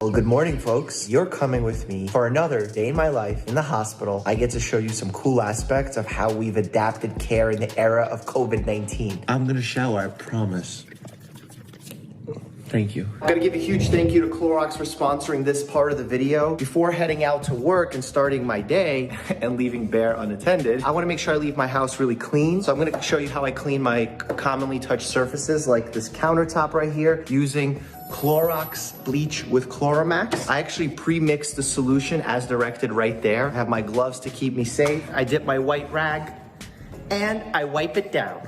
Well, good morning, folks. You're coming with me for another day in my life in the hospital. I get to show you some cool aspects of how we've adapted care in the era of COVID-19. I'm gonna shower, I promise. Thank you. I'm gonna give a huge thank you to Clorox for sponsoring this part of the video. Before heading out to work and starting my day and leaving Bear unattended, I wanna make sure I leave my house really clean. So I'm gonna show you how I clean my commonly touched surfaces like this countertop right here using Clorox bleach with Chloromax. I actually pre-mixed the solution as directed right there. I have my gloves to keep me safe. I dip my white rag and I wipe it down.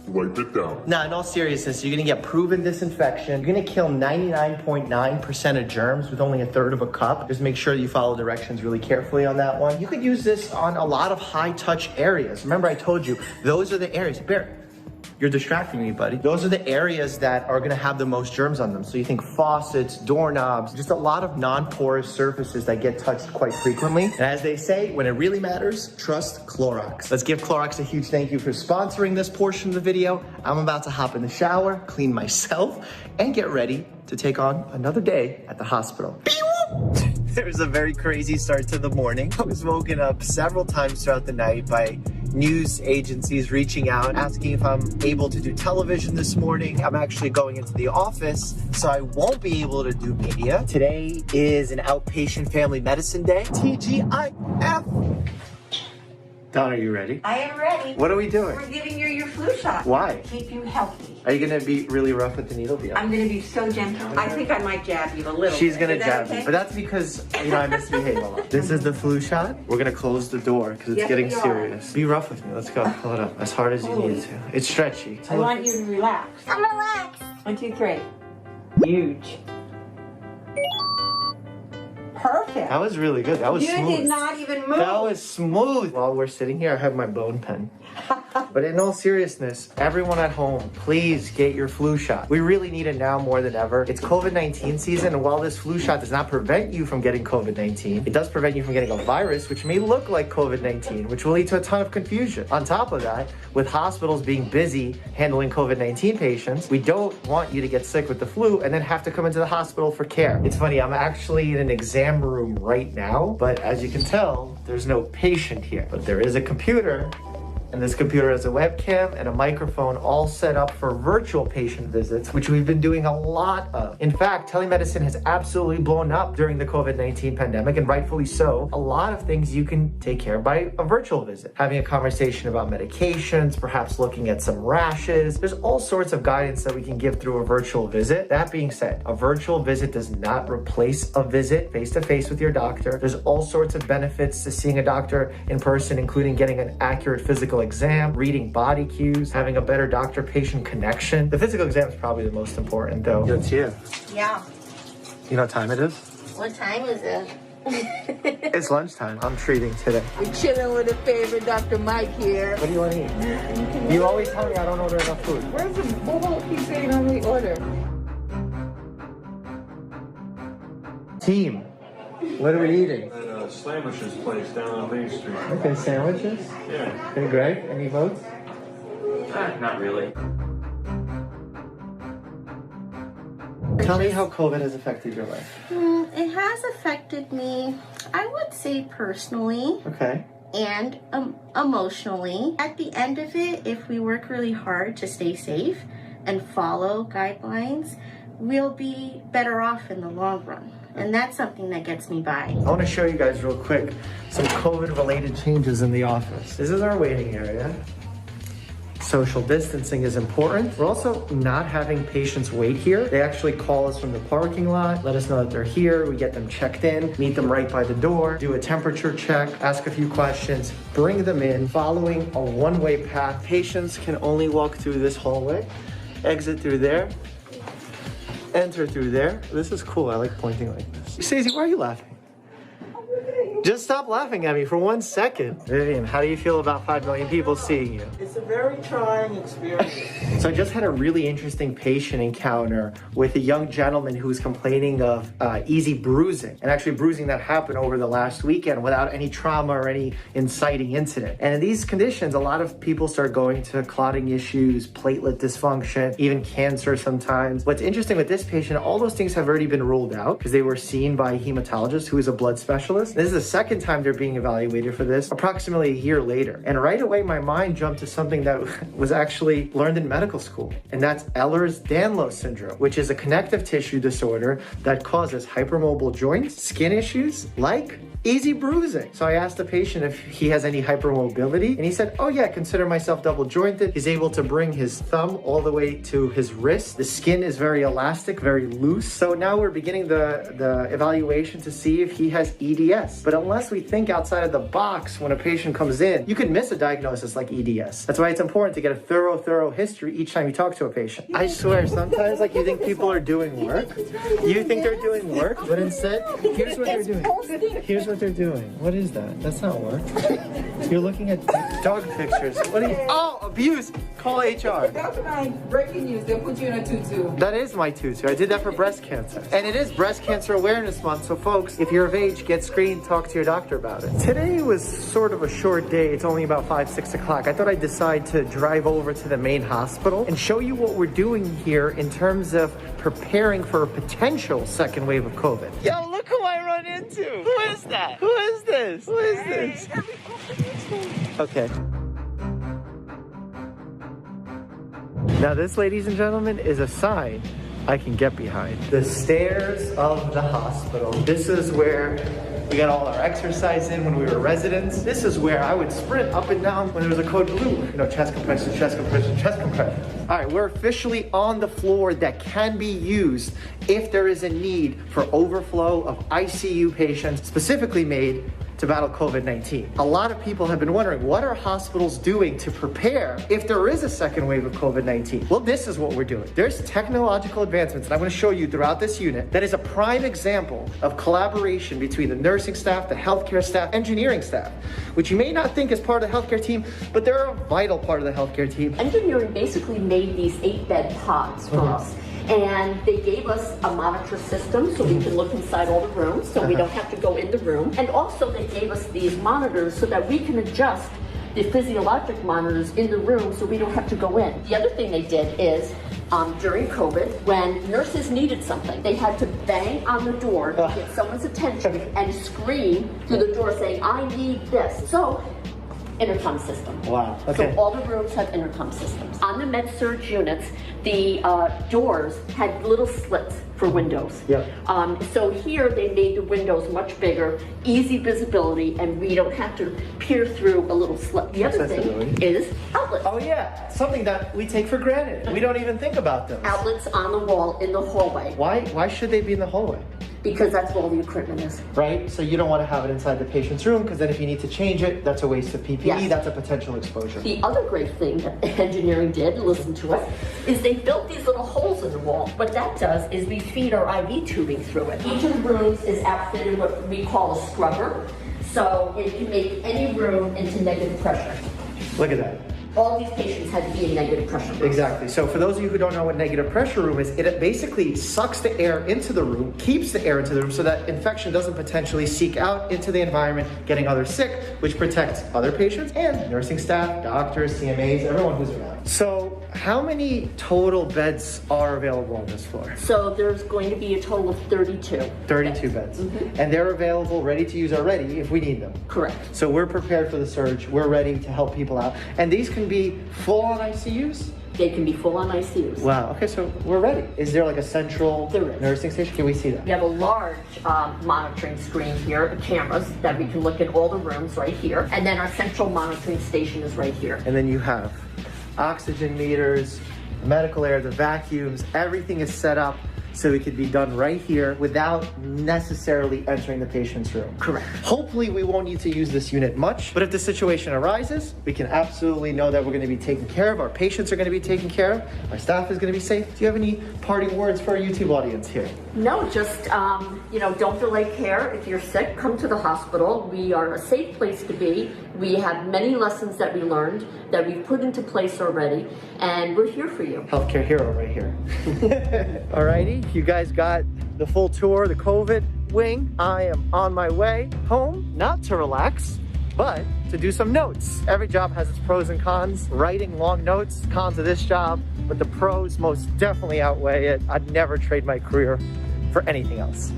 Wipe it down. Now, in all seriousness, you're gonna get proven disinfection. You're gonna kill 99.9% of germs with only a third of a cup. Just make sure that you follow directions really carefully on that one. You could use this on a lot of high touch areas. Remember I told you, those are the areas. Bear, you're distracting me, buddy. Those are the areas that are gonna have the most germs on them. So you think faucets, doorknobs, just a lot of non-porous surfaces that get touched quite frequently. And as they say, when it really matters, trust Clorox. Let's give Clorox a huge thank you for sponsoring this portion of the video. I'm about to hop in the shower, clean myself, and get ready to take on another day at the hospital. There was a very crazy start to the morning. I was woken up several times throughout the night by news agencies reaching out, asking if I'm able to do television this morning. I'm actually going into the office, so I won't be able to do media. Today is an outpatient family medicine day, TGIF. Dawn, are you ready? I am ready. What are we doing? We're giving you your flu shot. Why? Keep you healthy. Are you gonna be really rough with the needle? I'm gonna be so gentle. I think I might jab you a little. She's gonna jab okay? me, but that's because, you know, I misbehave a lot. This is the flu shot. We're gonna close the door because it's Yes, getting we are. serious. Be rough with me. Let's go. Hold up. As hard as you need to. It's stretchy. I want you to relax. I'm relaxed. 1, 2, 3. Huge. Perfect. That was really good. That was smooth. You did not even move. That was smooth. While we're sitting here, I have my bone pen. But in all seriousness, everyone at home, please get your flu shot. We really need it now more than ever. It's COVID-19 season, and while this flu shot does not prevent you from getting COVID-19, it does prevent you from getting a virus, which may look like COVID-19, which will lead to a ton of confusion. On top of that, with hospitals being busy handling COVID-19 patients, we don't want you to get sick with the flu and then have to come into the hospital for care. It's funny, I'm actually in an exam room right now, but as you can tell, there's no patient here. But there is a computer, and this computer has a webcam and a microphone all set up for virtual patient visits, which we've been doing a lot of. In fact, telemedicine has absolutely blown up during the COVID-19 pandemic, and rightfully so. A lot of things you can take care of by a virtual visit. Having a conversation about medications, perhaps looking at some rashes. There's all sorts of guidance that we can give through a virtual visit. That being said, a virtual visit does not replace a visit face-to-face with your doctor. There's all sorts of benefits to seeing a doctor in person, including getting an accurate physical exam, reading body cues, having a better doctor-patient connection. The physical exam is probably the most important, though. It's you. Yeah. You know what time it is? What time is it? It's lunchtime. I'm treating today. We're chilling with a favorite D.Mike here. What do you want to eat? You always tell me I don't order enough food. Where's the bowl he's saying normally order? Team, what are we eating? At Sandwiches place down on Main Street. Okay, sandwiches. Yeah. Okay, Greg, any votes? Not really. Tell me how COVID has affected your life. It has affected me, I would say personally Okay. and emotionally. At the end of it, if we work really hard to stay safe and follow guidelines, we'll be better off in the long run. And that's something that gets me by. I want to show you guys real quick some COVID-related changes in the office. This is our waiting area. Social distancing is important. We're also not having patients wait here. They actually call us from the parking lot, let us know that they're here. We get them checked in, meet them right by the door, do a temperature check, ask a few questions, bring them in, following a one-way path. Patients can only walk through this hallway, exit through there, enter through there. This is cool. I like pointing like this. Stacey, why are you laughing? I'm looking at you Just stop laughing at me for 1 second. Vivian, how do you feel about 5 million people seeing you? It's a very trying experience. So I just had a really interesting patient encounter with a young gentleman who was complaining of easy bruising, and actually bruising that happened over the last weekend without any trauma or any inciting incident. And in these conditions, a lot of people start going to clotting issues, platelet dysfunction, even cancer sometimes. What's interesting with this patient, all those things have already been ruled out because they were seen by a hematologist who is a blood specialist. This is the second time they're being evaluated for this, approximately a year later. And right away, my mind jumped to something that was actually learned in medical school, and that's Ehlers-Danlos syndrome, which is a connective tissue disorder that causes hypermobile joints, skin issues like easy bruising. So I asked the patient if he has any hypermobility, and he said, oh yeah, consider myself double jointed. He's able to bring his thumb all the way to his wrist. The skin is very elastic, very loose. So now we're beginning the evaluation to see if he has EDS. But unless we think outside of the box when a patient comes in, you could miss a diagnosis like EDS. That's why it's important to get a thorough history each time you talk to a patient. I swear, sometimes like you think people are doing work. You think they're doing work, but instead, here's what they're doing. Here's what they're doing. What is that? That's not work. You're looking at dog pictures. What are you? Oh, abuse. Call HR. Dr. Mike, breaking news, they'll put you in a tutu. That is my tutu. I did that for breast cancer. And it is Breast Cancer Awareness Month, so folks, if you're of age, get screened, talk to your doctor about it. Today was sort of a short day. It's only about 5, 6 o'clock. I thought I'd decide to drive over to the main hospital and show you what we're doing here in terms of preparing for a potential second wave of COVID. Yo, look who I run into. Who is that? Who is this? Who is this? Okay. Now this, ladies and gentlemen, is a sign I can get behind. The stairs of the hospital. This is where we got all our exercise in when we were residents. This is where I would sprint up and down when there was a code blue. You know, chest compression, chest compression, chest compression. All right, we're officially on the floor that can be used if there is a need for overflow of ICU patients, specifically made to battle COVID-19. A lot of people have been wondering, what are hospitals doing to prepare if there is a second wave of COVID-19? Well, this is what we're doing. There's technological advancements that I'm going to show you throughout this unit that is a prime example of collaboration between the nursing staff, the healthcare staff, engineering staff, which you may not think is part of the healthcare team, but they're a vital part of the healthcare team. Engineering basically made these 8-bed pods for us. And they gave us a monitor system so we can look inside all the rooms so we don't have to go in the room. And also they gave us these monitors so that we can adjust the physiologic monitors in the room so we don't have to go in. The other thing they did is during COVID, when nurses needed something, they had to bang on the door to get someone's attention and scream through the door saying, I need this. So intercom system. Wow. Okay. So all the rooms have intercom systems. On the med-surg units, the doors had little slits for windows. Yep. So here they made the windows much bigger, easy visibility, and we don't have to peer through a little slit. The other thing is outlets. Oh yeah, something that we take for granted. We don't even think about them. Outlets on the wall in the hallway. Why should they be in the hallway? Because that's where all the equipment is. Right? So you don't want to have it inside the patient's room because then if you need to change it, that's a waste of PPE, Yes. That's a potential exposure. The other great thing that engineering did, listen to us, is they built these little holes in the wall. What that does is we feed our IV tubing through it. Each of the rooms is outfitted what we call a scrubber, so it can make any room into negative pressure. Look at that. All these patients had to be in negative pressure rooms. Exactly. So for those of you who don't know what negative pressure room is, it basically sucks the air into the room, keeps the air into the room so that infection doesn't potentially seek out into the environment, getting others sick, which protects other patients and nursing staff, doctors, CMAs, everyone who's around. So how many total beds are available on this floor? So there's going to be a total of 32. 32 beds. And they're available, ready to use already if we need them. Correct. So we're prepared for the surge. We're ready to help people out. And these can be full-on ICUs? They can be full-on ICUs. Wow, okay, so we're ready. Is there like a central nursing station? Can we see that? We have a large monitoring screen here, cameras that we can look at all the rooms right here. And then our central monitoring station is right here. And then you have oxygen meters, the medical air, the vacuums, everything is set up so it could be done right here without necessarily entering the patient's room. Correct. Hopefully we won't need to use this unit much, but if the situation arises, we can absolutely know that we're going to be taken care of, our patients are going to be taken care of, our staff is going to be safe. Do you have any parting words for our YouTube audience here? No, just, don't delay care. If you're sick, come to the hospital. We are a safe place to be. We have many lessons that we learned that we've put into place already, and we're here for you. Healthcare hero right here. Alrighty, you guys got the full tour, the COVID wing. I am on my way home, not to relax, but to do some notes. Every job has its pros and cons. Writing long notes, cons of this job, but the pros most definitely outweigh it. I'd never trade my career for anything else.